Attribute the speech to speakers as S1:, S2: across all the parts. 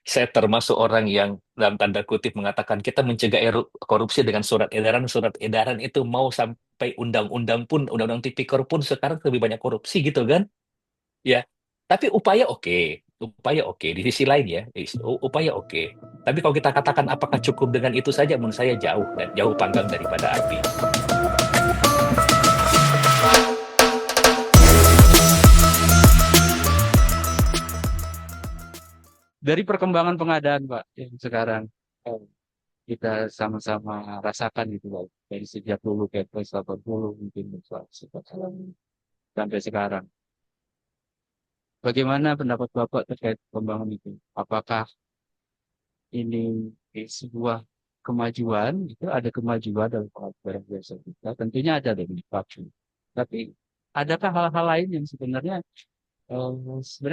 S1: Saya termasuk orang yang dalam tanda kutip mengatakan kita mencegah korupsi dengan surat edaran itu mau sampai undang-undang pun, undang-undang tipikor pun sekarang lebih banyak korupsi gitu kan? Ya, tapi upaya oke. Di sisi lain ya, upaya oke. Tapi kalau kita katakan apakah cukup dengan itu saja, menurut saya jauh dan jauh panggang daripada api.
S2: Dari perkembangan pengadaan, Pak, yang sekarang eh, kita sama-sama rasakan gitu, Pak. Dari sejak dulu Kepres 80 mungkin sampai sekarang. Bagaimana pendapat Bapak terkait perkembangan itu? Apakah ini sebuah kemajuan, itu ada kemajuan dalam pengaturan biasa kita, tentunya ada dari vaksin. Tapi adakah hal-hal lain yang sebenarnya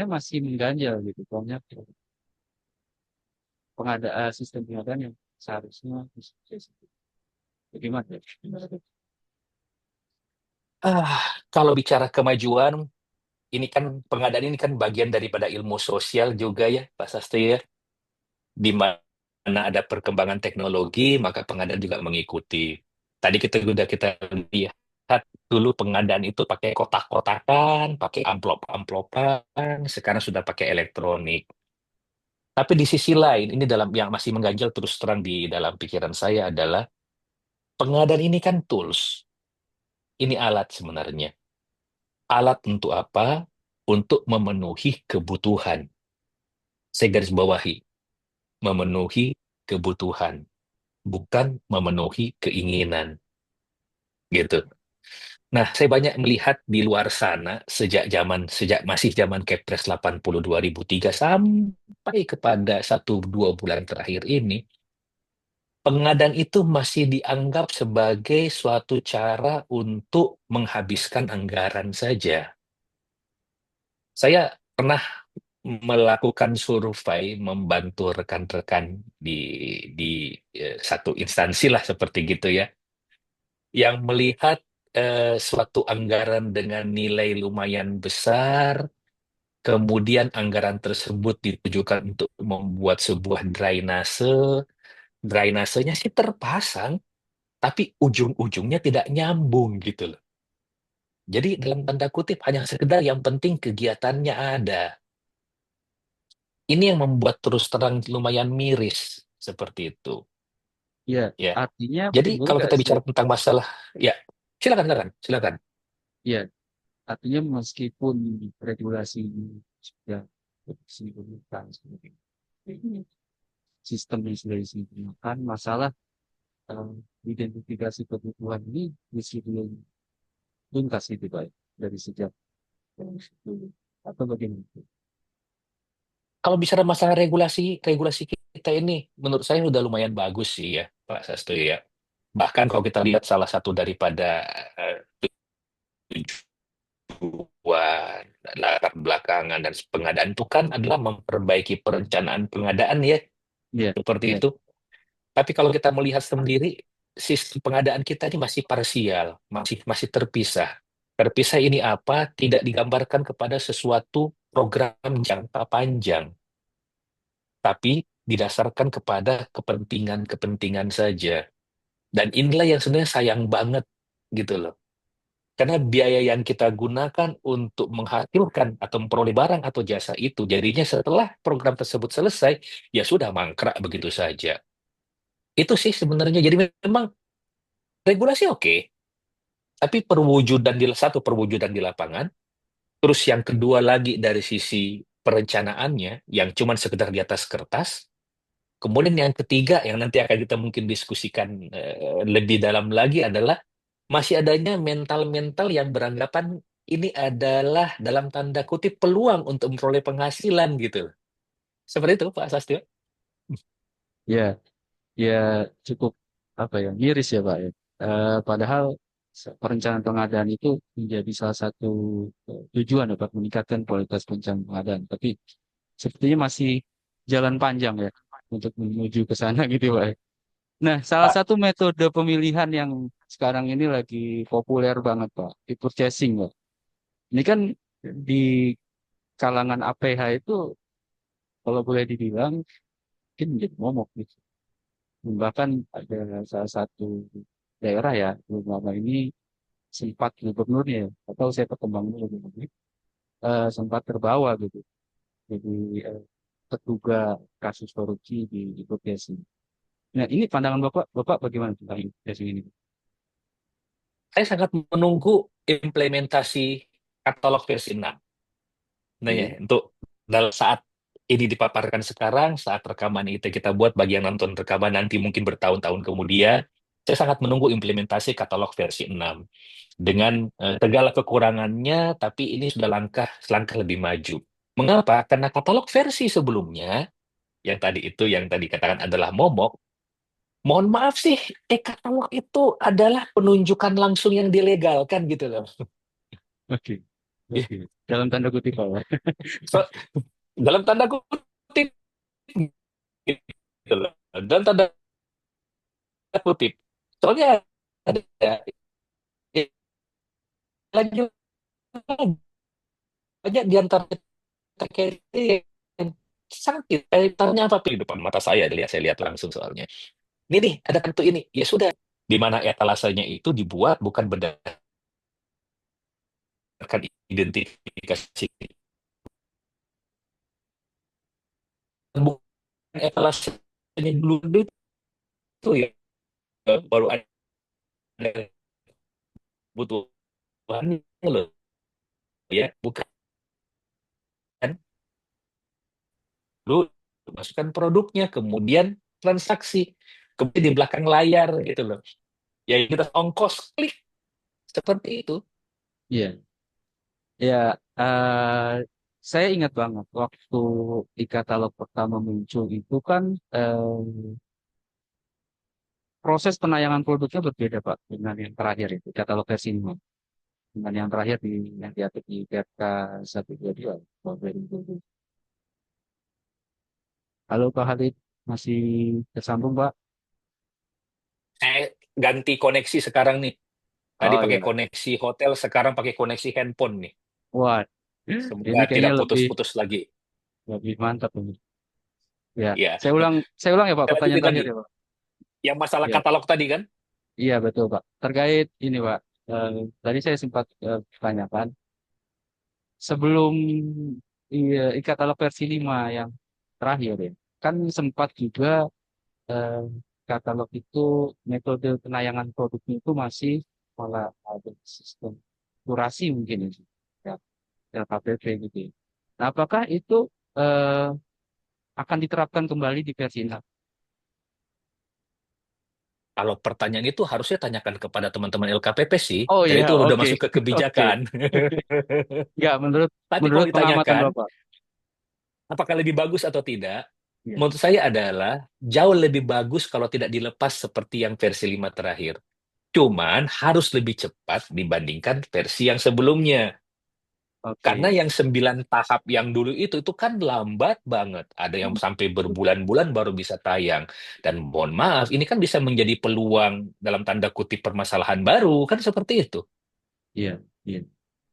S2: masih mengganjal gitu, banyak pengadaan sistem pengadaan yang seharusnya bisa. Bagaimana ya?
S1: Ah, kalau bicara kemajuan, ini kan pengadaan ini kan bagian daripada ilmu sosial juga ya, Pak Sastri ya. Di mana ada perkembangan teknologi, maka pengadaan juga mengikuti. Tadi kita lihat dulu pengadaan itu pakai kotak-kotakan, pakai amplop-amplopan, sekarang sudah pakai elektronik. Tapi di sisi lain, ini dalam yang masih mengganjal terus terang di dalam pikiran saya adalah pengadaan ini kan tools. Ini alat sebenarnya. Alat untuk apa? Untuk memenuhi kebutuhan. Saya garis bawahi, memenuhi kebutuhan, bukan memenuhi keinginan, gitu. Nah, saya banyak melihat di luar sana sejak masih zaman Kepres 80 2003 sampai kepada 1 2 bulan terakhir ini, pengadaan itu masih dianggap sebagai suatu cara untuk menghabiskan anggaran saja. Saya pernah melakukan survei membantu rekan-rekan di di satu instansi lah seperti gitu ya, yang melihat suatu anggaran dengan nilai lumayan besar, kemudian anggaran tersebut ditujukan untuk membuat sebuah drainase, drainasenya sih terpasang, tapi ujung-ujungnya tidak nyambung gitu loh. Jadi dalam tanda kutip hanya sekedar yang penting kegiatannya ada. Ini yang membuat terus terang lumayan miris seperti itu.
S2: Ya,
S1: Ya.
S2: artinya
S1: Jadi
S2: betul
S1: kalau
S2: nggak
S1: kita
S2: sih?
S1: bicara tentang masalah, ya silakan, silakan, silakan.
S2: Ya, artinya meskipun regulasi sudah disebutkan seperti itu, sistem yang sudah disediakan, masalah eh, identifikasi kebutuhan ini masih belum tuntas itu baik dari sejak dulu atau bagaimana?
S1: Kalau bicara masalah regulasi, regulasi kita ini menurut saya sudah lumayan bagus sih ya, Pak Sasto ya. Bahkan kalau kita lihat salah satu daripada eh, tujuan, latar belakangan dan pengadaan itu kan adalah memperbaiki perencanaan pengadaan ya,
S2: Iya,
S1: seperti
S2: iya,
S1: itu. Tapi kalau kita melihat sendiri, sistem pengadaan kita ini masih parsial, masih masih terpisah. Terpisah ini apa? Tidak digambarkan kepada sesuatu program jangka panjang, tapi didasarkan kepada kepentingan-kepentingan saja. Dan inilah yang sebenarnya sayang banget gitu loh. Karena biaya yang kita gunakan untuk menghasilkan atau memperoleh barang atau jasa itu, jadinya setelah program tersebut selesai, ya sudah mangkrak begitu saja. Itu sih sebenarnya. Jadi memang regulasi oke, tapi perwujudan di lapangan, terus yang kedua lagi dari sisi perencanaannya yang cuman sekedar di atas kertas, kemudian yang ketiga yang nanti akan kita mungkin diskusikan lebih dalam lagi adalah masih adanya mental-mental yang beranggapan ini adalah dalam tanda kutip peluang untuk memperoleh penghasilan gitu. Seperti itu Pak Sastio.
S2: ya, ya cukup apa ya miris ya Pak ya. Padahal perencanaan pengadaan itu menjadi salah satu tujuan dapat meningkatkan kualitas perencanaan pengadaan. Tapi sepertinya masih jalan panjang ya untuk menuju ke sana gitu Pak ya. Nah, salah
S1: Pak,
S2: satu metode pemilihan yang sekarang ini lagi populer banget Pak, di purchasing Pak. Ini kan di kalangan APH itu kalau boleh dibilang mungkin menjadi momok gitu. Bahkan ada salah satu daerah ya, belum lama ini sempat gubernurnya ya, atau saya perkembangannya lebih lanjut, sempat terbawa gitu. Jadi terduga kasus korupsi di Bekasi. Nah, ini pandangan Bapak, Bapak bagaimana tentang investigasi ini?
S1: Saya sangat menunggu implementasi katalog versi 6. Nah ya,
S2: Oke.
S1: untuk dalam saat ini dipaparkan sekarang, saat rekaman itu kita buat bagi yang nonton rekaman nanti mungkin bertahun-tahun kemudian, saya sangat menunggu implementasi katalog versi 6. Dengan segala kekurangannya, tapi ini sudah selangkah lebih maju. Mengapa? Karena katalog versi sebelumnya, yang tadi katakan adalah momok, mohon maaf sih, katalog itu adalah penunjukan langsung yang dilegalkan gitu loh.
S2: Oke. Oke. Dalam tanda kutip Pak, ya.
S1: So, dalam tanda kutip gitu loh. Dan tanda kutip. Soalnya ada ya, lagi banyak di antara kita yang sakit. Kaitannya apa? Di depan mata saya lihat langsung soalnya. Ini nih, ada kartu ini. Ya sudah, di mana etalasenya itu dibuat bukan berdasarkan identifikasi. Bukan etalasenya dulu itu ya, baru ada kebutuhannya loh. Ya, bukan dulu masukkan produknya, kemudian transaksi, kemudian di belakang layar gitu loh. Ya kita ongkos klik seperti itu.
S2: Iya. Ya, saya ingat banget waktu di katalog pertama muncul itu kan proses penayangan produknya berbeda Pak dengan yang terakhir itu katalog versi 5. Dengan yang terakhir yang diatur di PRK 122 tahun 2020. Halo Pak Halid, masih tersambung Pak?
S1: Saya ganti koneksi sekarang nih. Tadi
S2: Oh
S1: pakai
S2: ya,
S1: koneksi hotel, sekarang pakai koneksi handphone nih.
S2: wah,
S1: Semoga
S2: ini
S1: tidak
S2: kayaknya lebih
S1: putus-putus lagi.
S2: lebih mantap ini. Ya,
S1: Ya,
S2: saya ulang ya Pak,
S1: kita
S2: pertanyaan
S1: lanjutin lagi.
S2: terakhir ya Pak.
S1: Yang masalah
S2: Ya,
S1: katalog tadi kan,
S2: iya betul Pak. Terkait ini Pak, tadi saya sempat tanyakan sebelum e-katalog versi 5 yang terakhir ya, kan sempat juga eh, katalog itu metode penayangan produknya itu masih malah ada sistem kurasi mungkin ya, LKPP gitu ya. Nah, apakah itu eh, akan diterapkan kembali di versi 6?
S1: kalau pertanyaan itu harusnya tanyakan kepada teman-teman LKPP sih,
S2: Oh
S1: dan
S2: iya,
S1: itu udah
S2: oke.
S1: masuk ke
S2: Oke.
S1: kebijakan.
S2: Enggak, menurut
S1: Tapi kalau
S2: menurut pengamatan
S1: ditanyakan,
S2: Bapak.
S1: apakah lebih bagus atau tidak?
S2: Iya.
S1: Menurut saya adalah jauh lebih bagus kalau tidak dilepas seperti yang versi 5 terakhir. Cuman harus lebih cepat dibandingkan versi yang sebelumnya. Karena
S2: Oke.
S1: yang 9 tahap yang dulu itu kan lambat banget. Ada yang sampai berbulan-bulan baru bisa tayang. Dan mohon maaf, ini kan bisa menjadi peluang dalam tanda kutip permasalahan baru. Kan seperti itu.
S2: Iya, iya.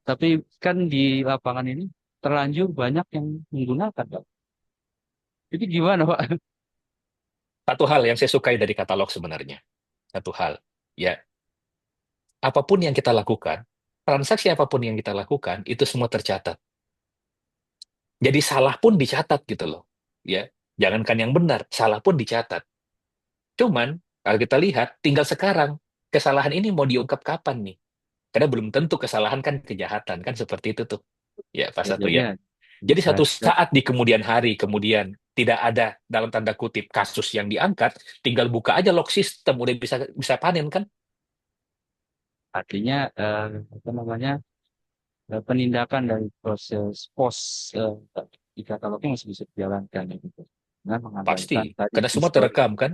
S2: Tapi kan di lapangan ini terlanjur banyak yang menggunakan, Pak. Jadi gimana, Pak?
S1: Satu hal yang saya sukai dari katalog sebenarnya. Satu hal. Ya, apapun yang kita lakukan, transaksi apapun yang kita lakukan, itu semua tercatat. Jadi salah pun dicatat gitu loh. Ya, jangankan yang benar, salah pun dicatat. Cuman kalau kita lihat, tinggal sekarang kesalahan ini mau diungkap kapan nih? Karena belum tentu kesalahan kan kejahatan kan seperti itu tuh. Ya, Pak
S2: Ya,
S1: Satu
S2: jadi
S1: ya.
S2: ya
S1: Jadi
S2: bisa.
S1: satu saat di kemudian hari kemudian tidak ada dalam tanda kutip kasus yang diangkat, tinggal buka aja log system udah bisa bisa panen kan?
S2: Artinya apa namanya penindakan dari proses pos eh, di katalognya masih bisa dijalankan ya, gitu. Dengan
S1: Pasti.
S2: mengandalkan tadi
S1: Karena semua
S2: histori.
S1: terekam kan?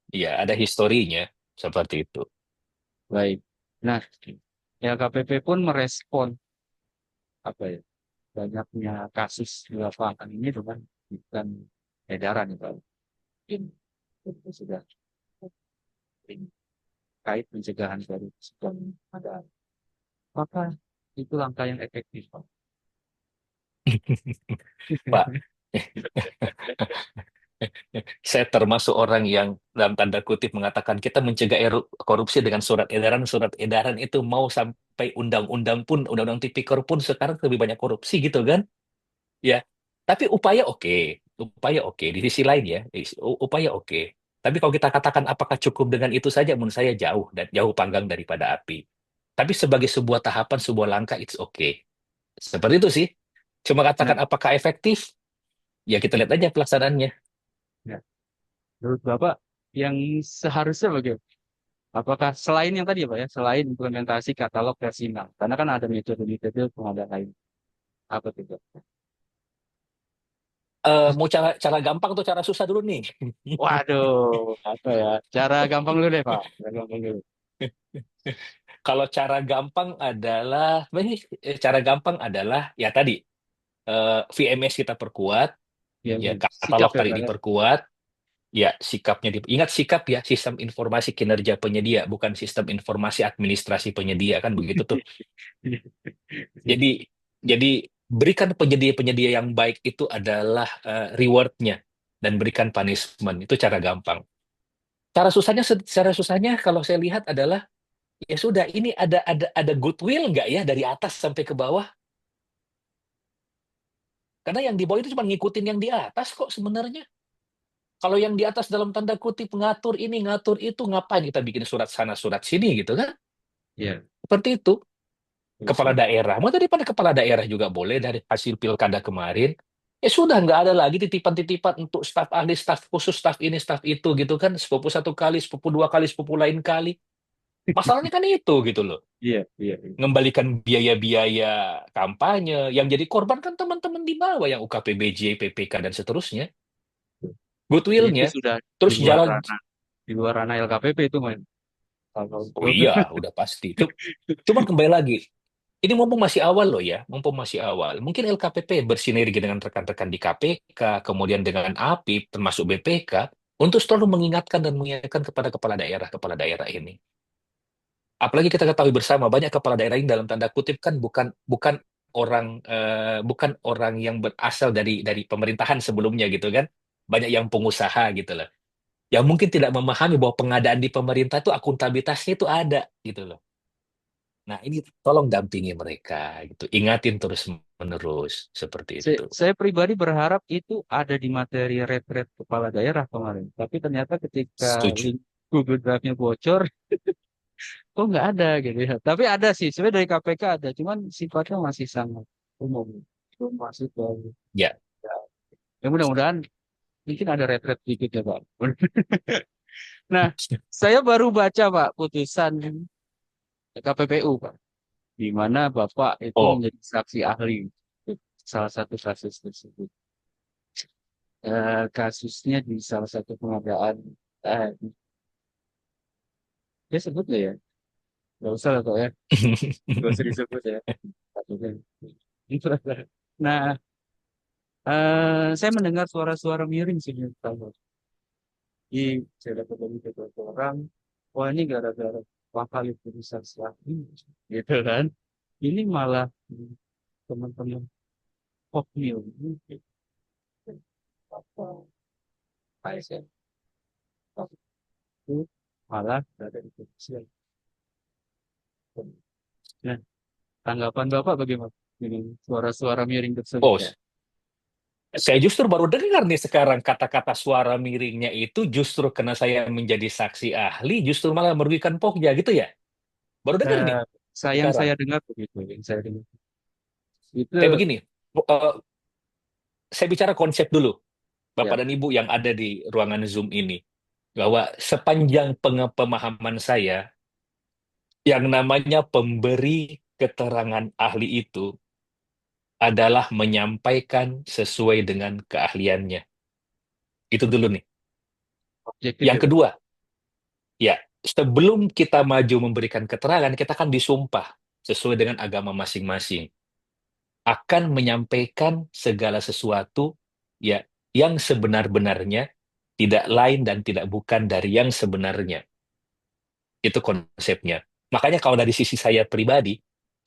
S1: Iya, ada historinya seperti itu.
S2: Baik. Nah, LKPP pun merespon apa ya banyaknya kasus di lapangan ini dengan bukan edaran ya Pak. Mungkin itu sudah terkait pencegahan dari sedang ada. Maka itu langkah yang efektif Pak.
S1: Pak, saya termasuk orang yang dalam tanda kutip mengatakan kita mencegah korupsi dengan surat edaran itu mau sampai undang-undang pun, undang-undang tipikor pun sekarang lebih banyak korupsi gitu kan? Ya, tapi upaya oke. Di sisi lain ya, upaya oke. Tapi kalau kita katakan apakah cukup dengan itu saja, menurut saya jauh dan jauh panggang daripada api. Tapi sebagai sebuah tahapan, sebuah langkah, it's okay. Seperti itu sih. Cuma
S2: Nah,
S1: katakan apakah efektif? Ya kita lihat aja pelaksanaannya.
S2: ya. Menurut Bapak yang seharusnya bagaimana? Apakah selain yang tadi ya Pak ya, selain implementasi katalog versi 6, karena kan ada metode-metode pengadaan lain. Apa itu? Pak?
S1: Mau cara cara gampang atau cara susah dulu nih?
S2: Waduh, apa ya? Cara gampang dulu deh Pak. Cara gampang dulu.
S1: Kalau cara gampang adalah ya tadi VMS kita perkuat,
S2: Ya,
S1: ya
S2: sikap
S1: katalog
S2: ya
S1: tadi
S2: Pak ya.
S1: diperkuat, ya sikapnya ingat sikap ya sistem informasi kinerja penyedia bukan sistem informasi administrasi penyedia kan begitu tuh. Jadi jadi berikan penyedia-penyedia yang baik itu adalah rewardnya dan berikan punishment itu cara gampang. Cara susahnya kalau saya lihat adalah ya sudah ini ada goodwill nggak ya dari atas sampai ke bawah? Karena yang di bawah itu cuma ngikutin yang di atas kok sebenarnya. Kalau yang di atas dalam tanda kutip ngatur ini, ngatur itu, ngapain kita bikin surat sana, surat sini gitu kan?
S2: Iya,
S1: Seperti itu.
S2: terus
S1: Kepala
S2: ya.
S1: daerah, mau daripada kepala daerah juga boleh dari hasil pilkada kemarin. Ya sudah, nggak ada lagi titipan-titipan untuk staf ahli, staf khusus, staf ini, staf itu gitu kan. Sepupu satu kali, sepupu dua kali, sepupu lain kali. Masalahnya kan itu gitu loh.
S2: Iya, iya, iya.
S1: Ngembalikan biaya-biaya kampanye. Yang jadi korban kan teman-teman di bawah yang UKPBJ, PPK, dan seterusnya.
S2: Itu
S1: Goodwill-nya.
S2: sudah di
S1: Terus
S2: luar
S1: jalan.
S2: ranah, di luar ranah LKPP itu main. Kalau
S1: Oh
S2: itu.
S1: iya, udah pasti. Cuman kembali lagi, ini mumpung masih awal loh ya, mumpung masih awal. Mungkin LKPP bersinergi dengan rekan-rekan di KPK, kemudian dengan APIP, termasuk BPK, untuk selalu mengingatkan dan mengingatkan kepada kepala daerah ini. Apalagi kita ketahui bersama, banyak kepala daerah ini dalam tanda kutip kan bukan bukan bukan orang yang berasal dari pemerintahan sebelumnya gitu kan. Banyak yang pengusaha gitu loh. Yang mungkin tidak memahami bahwa pengadaan di pemerintah itu akuntabilitasnya itu ada gitu loh. Nah, ini tolong dampingi mereka gitu. Ingatin terus-menerus seperti
S2: Saya,
S1: itu.
S2: saya pribadi berharap itu ada di materi retret kepala daerah kemarin. Tapi ternyata ketika
S1: Setuju.
S2: link Google Drive-nya bocor, kok nggak ada gitu ya. Tapi ada sih, sebenarnya dari KPK ada, cuman sifatnya masih sangat umum. Belum masuk ke
S1: Ya.
S2: ya mudah-mudahan mungkin ada retret dikit ya Pak. Nah, saya baru baca Pak putusan KPPU Pak, di mana Bapak itu
S1: Oh,
S2: menjadi saksi ahli salah satu kasus tersebut. Kasusnya di salah satu pengadaan, eh, dia sebut nggak ya? Nggak usah lah Pak ya, nggak usah disebut ya. Kasusnya. Nah, saya mendengar suara-suara miring sih Pak. Di saya dapat dari beberapa orang, wah ini gara-gara bakal itu bisa selagi, gitu kan. Ini malah teman-teman pop news apa ASN itu malah berada di posisi yang nah, tanggapan Bapak bagaimana dengan suara-suara miring tersebut,
S1: oh,
S2: Pak?
S1: saya justru baru dengar nih sekarang kata-kata suara miringnya itu justru karena saya menjadi saksi ahli justru malah merugikan Pokja gitu ya. Baru dengar nih
S2: Eh, sayang
S1: sekarang.
S2: saya dengar begitu, yang saya dengar.
S1: Kayak
S2: Itu
S1: begini, eh, saya bicara konsep dulu, Bapak
S2: ya,
S1: dan Ibu yang ada di ruangan Zoom ini. Bahwa sepanjang pemahaman saya, yang namanya pemberi keterangan ahli itu adalah menyampaikan sesuai dengan keahliannya. Itu dulu nih.
S2: objektif
S1: Yang
S2: ya, Pak.
S1: kedua, ya, sebelum kita maju memberikan keterangan, kita kan disumpah sesuai dengan agama masing-masing. Akan menyampaikan segala sesuatu ya yang sebenar-benarnya, tidak lain dan tidak bukan dari yang sebenarnya. Itu konsepnya. Makanya kalau dari sisi saya pribadi,